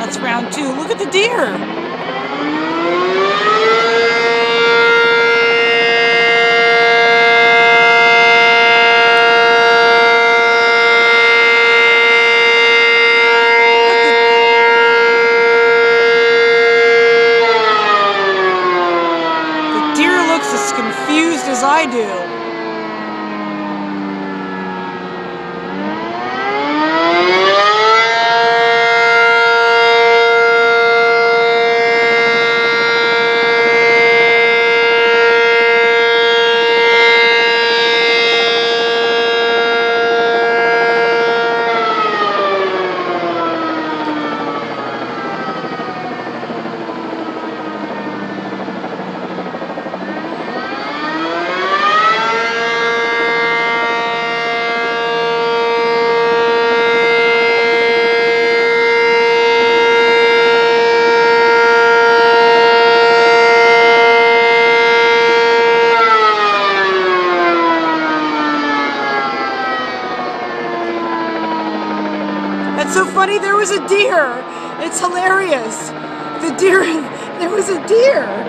it's round 2. Look at the deer. The deer looks as confused as I do. That's so funny, there was a deer. It's hilarious. The deer, there was a deer.